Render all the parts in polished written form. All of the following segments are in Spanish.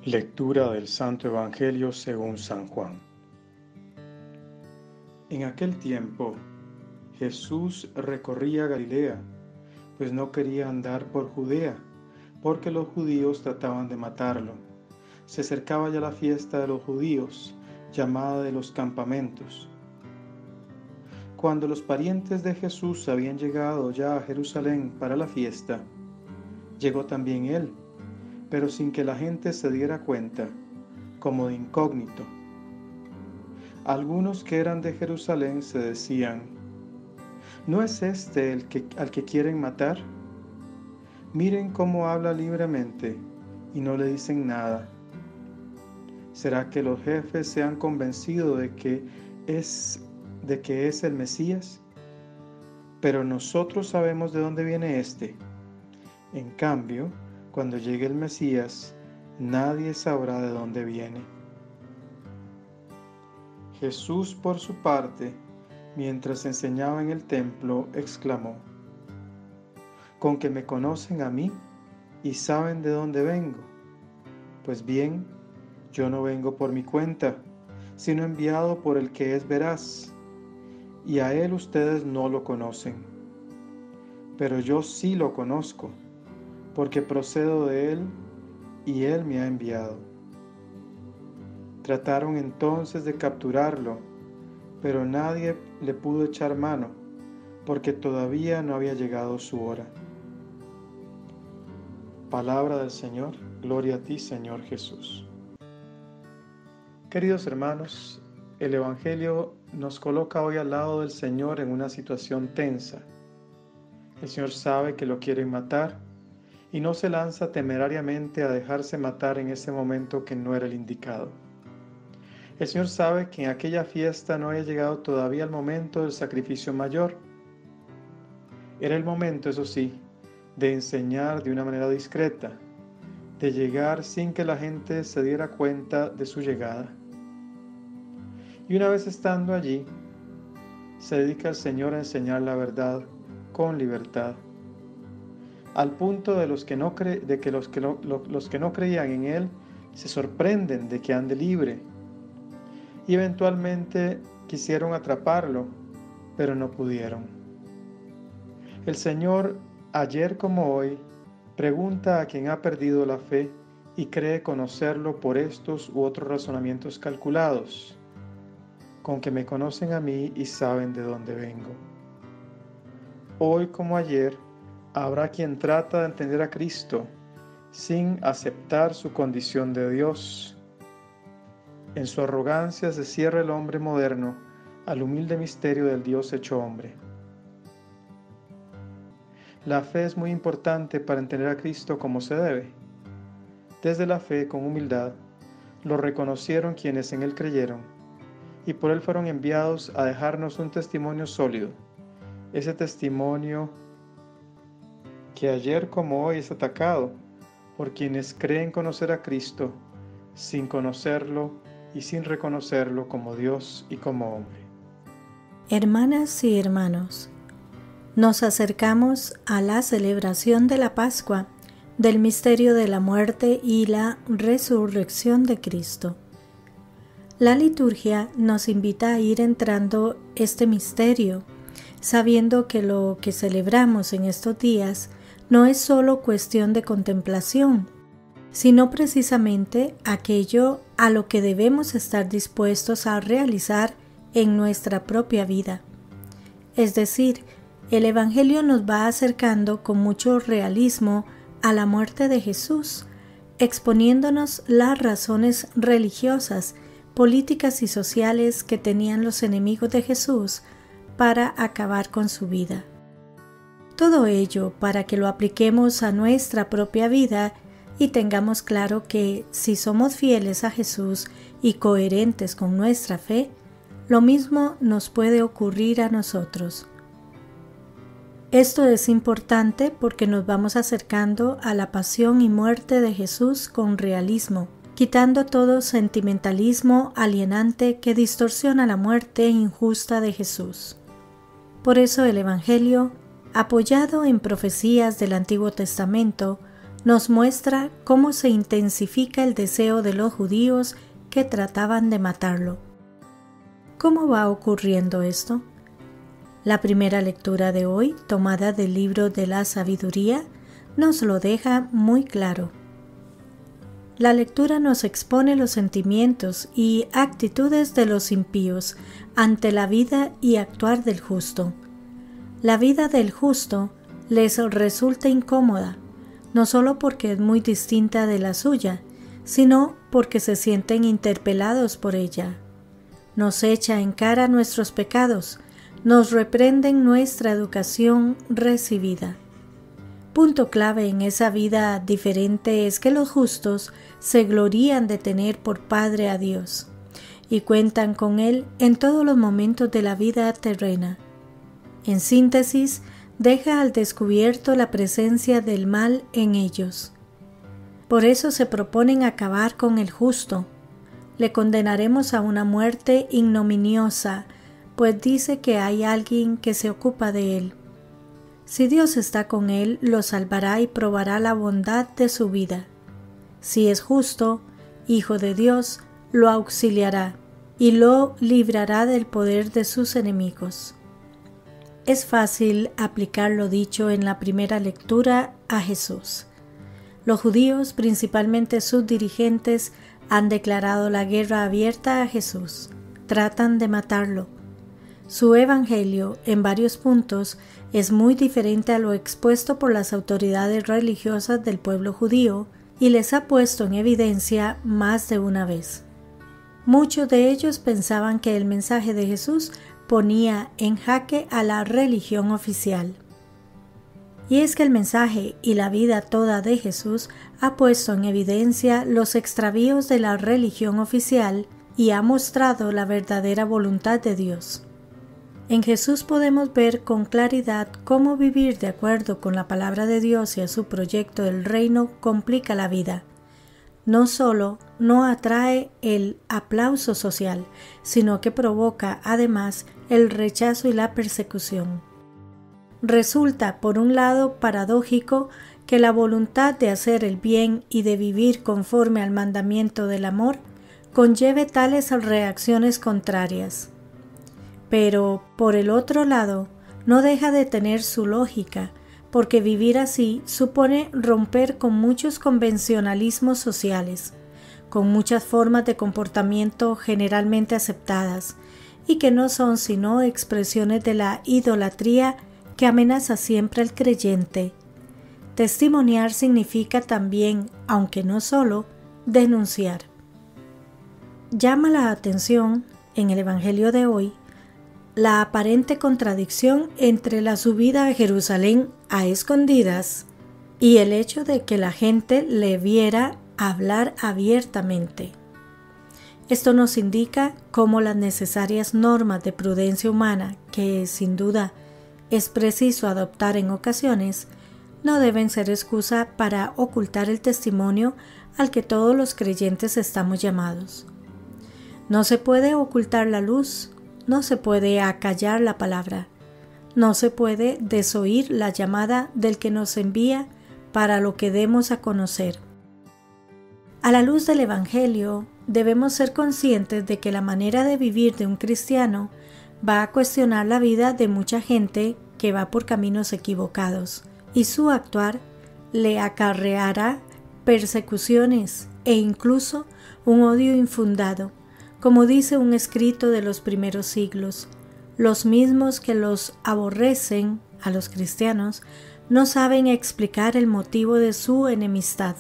Lectura del Santo Evangelio según San Juan. En aquel tiempo, Jesús recorría Galilea, pues no quería andar por Judea, porque los judíos trataban de matarlo. Se acercaba ya la fiesta de los judíos, llamada de los campamentos. Cuando los parientes de Jesús habían llegado ya a Jerusalén para la fiesta, llegó también él, pero sin que la gente se diera cuenta, como de incógnito. Algunos que eran de Jerusalén se decían: ¿no es este al que quieren matar? Miren cómo habla libremente y no le dicen nada. ¿Será que los jefes se han convencido de que es el Mesías? Pero nosotros sabemos de dónde viene este. En cambio, cuando llegue el Mesías, nadie sabrá de dónde viene. Jesús, por su parte, mientras enseñaba en el templo, exclamó: ¿con que me conocen a mí y saben de dónde vengo? Pues bien, yo no vengo por mi cuenta, sino enviado por el que es veraz, y a él ustedes no lo conocen. Pero yo sí lo conozco, porque procedo de él y él me ha enviado. Trataron entonces de capturarlo, pero nadie le pudo echar mano, porque todavía no había llegado su hora. Palabra del Señor, gloria a ti, Señor Jesús. Queridos hermanos, el Evangelio nos coloca hoy al lado del Señor en una situación tensa. El Señor sabe que lo quieren matar y no se lanza temerariamente a dejarse matar en ese momento que no era el indicado. El Señor sabe que en aquella fiesta no había llegado todavía el momento del sacrificio mayor. Era el momento, eso sí, de enseñar de una manera discreta, de llegar sin que la gente se diera cuenta de su llegada. Y una vez estando allí, se dedica el Señor a enseñar la verdad con libertad, al punto de que los que no creían en Él se sorprenden de que ande libre, y eventualmente quisieron atraparlo, pero no pudieron. El Señor, ayer como hoy, pregunta a quien ha perdido la fe y cree conocerlo por estos u otros razonamientos calculados: con que me conocen a mí y saben de dónde vengo. Hoy como ayer, habrá quien trata de entender a Cristo sin aceptar su condición de Dios. En su arrogancia se cierra el hombre moderno al humilde misterio del Dios hecho hombre. La fe es muy importante para entender a Cristo como se debe. Desde la fe, con humildad, lo reconocieron quienes en Él creyeron, y por Él fueron enviados a dejarnos un testimonio sólido, ese testimonio que ayer como hoy es atacado por quienes creen conocer a Cristo sin conocerlo y sin reconocerlo como Dios y como hombre. Hermanas y hermanos, nos acercamos a la celebración de la Pascua, del misterio de la muerte y la resurrección de Cristo. La liturgia nos invita a ir entrando este misterio, sabiendo que lo que celebramos en estos días no es solo cuestión de contemplación, sino precisamente aquello a lo que debemos estar dispuestos a realizar en nuestra propia vida. Es decir, el Evangelio nos va acercando con mucho realismo a la muerte de Jesús, exponiéndonos las razones religiosas, políticas y sociales que tenían los enemigos de Jesús para acabar con su vida. Todo ello para que lo apliquemos a nuestra propia vida y tengamos claro que si somos fieles a Jesús y coherentes con nuestra fe, lo mismo nos puede ocurrir a nosotros. Esto es importante porque nos vamos acercando a la pasión y muerte de Jesús con realismo, quitando todo sentimentalismo alienante que distorsiona la muerte injusta de Jesús. Por eso el Evangelio, apoyado en profecías del Antiguo Testamento, nos muestra cómo se intensifica el deseo de los judíos que trataban de matarlo. ¿Cómo va ocurriendo esto? La primera lectura de hoy, tomada del libro de la sabiduría, nos lo deja muy claro. La lectura nos expone los sentimientos y actitudes de los impíos ante la vida y actuar del justo. La vida del justo les resulta incómoda, no solo porque es muy distinta de la suya, sino porque se sienten interpelados por ella. Nos echa en cara nuestros pecados, nos reprenden nuestra educación recibida. Punto clave en esa vida diferente es que los justos se glorían de tener por Padre a Dios y cuentan con Él en todos los momentos de la vida terrena. En síntesis, deja al descubierto la presencia del mal en ellos. Por eso se proponen acabar con el justo. Le condenaremos a una muerte ignominiosa, pues dice que hay alguien que se ocupa de él. Si Dios está con él, lo salvará y probará la bondad de su vida. Si es justo, Hijo de Dios, lo auxiliará y lo librará del poder de sus enemigos. Es fácil aplicar lo dicho en la primera lectura a Jesús. Los judíos, principalmente sus dirigentes, han declarado la guerra abierta a Jesús. Tratan de matarlo. Su evangelio, en varios puntos, es muy diferente a lo expuesto por las autoridades religiosas del pueblo judío y les ha puesto en evidencia más de una vez. Muchos de ellos pensaban que el mensaje de Jesús ponía en jaque a la religión oficial. Y es que el mensaje y la vida toda de Jesús ha puesto en evidencia los extravíos de la religión oficial y ha mostrado la verdadera voluntad de Dios. En Jesús podemos ver con claridad cómo vivir de acuerdo con la palabra de Dios y a su proyecto del reino complica la vida. No solo no atrae el aplauso social, sino que provoca además el rechazo y la persecución. Resulta, por un lado, paradójico que la voluntad de hacer el bien y de vivir conforme al mandamiento del amor conlleve tales reacciones contrarias. Pero, por el otro lado, no deja de tener su lógica, porque vivir así supone romper con muchos convencionalismos sociales, con muchas formas de comportamiento generalmente aceptadas, y que no son sino expresiones de la idolatría que amenaza siempre al creyente. Testimoniar significa también, aunque no solo, denunciar. Llama la atención, en el Evangelio de hoy, la aparente contradicción entre la subida a Jerusalén a escondidas y el hecho de que la gente le viera hablar abiertamente. Esto nos indica cómo las necesarias normas de prudencia humana, que sin duda es preciso adoptar en ocasiones, no deben ser excusa para ocultar el testimonio al que todos los creyentes estamos llamados. No se puede ocultar la luz, no se puede acallar la palabra, no se puede desoír la llamada del que nos envía para lo que demos a conocer. A la luz del Evangelio, debemos ser conscientes de que la manera de vivir de un cristiano va a cuestionar la vida de mucha gente que va por caminos equivocados, y su actuar le acarreará persecuciones e incluso un odio infundado, como dice un escrito de los primeros siglos. Los mismos que los aborrecen, a los cristianos, no saben explicar el motivo de su enemistad.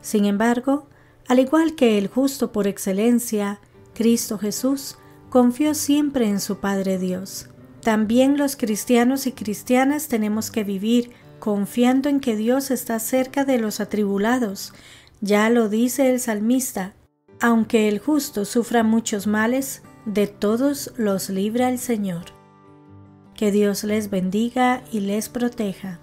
Sin embargo, al igual que el justo por excelencia, Cristo Jesús confió siempre en su Padre Dios. También los cristianos y cristianas tenemos que vivir confiando en que Dios está cerca de los atribulados. Ya lo dice el salmista: aunque el justo sufra muchos males, de todos los libra el Señor. Que Dios les bendiga y les proteja.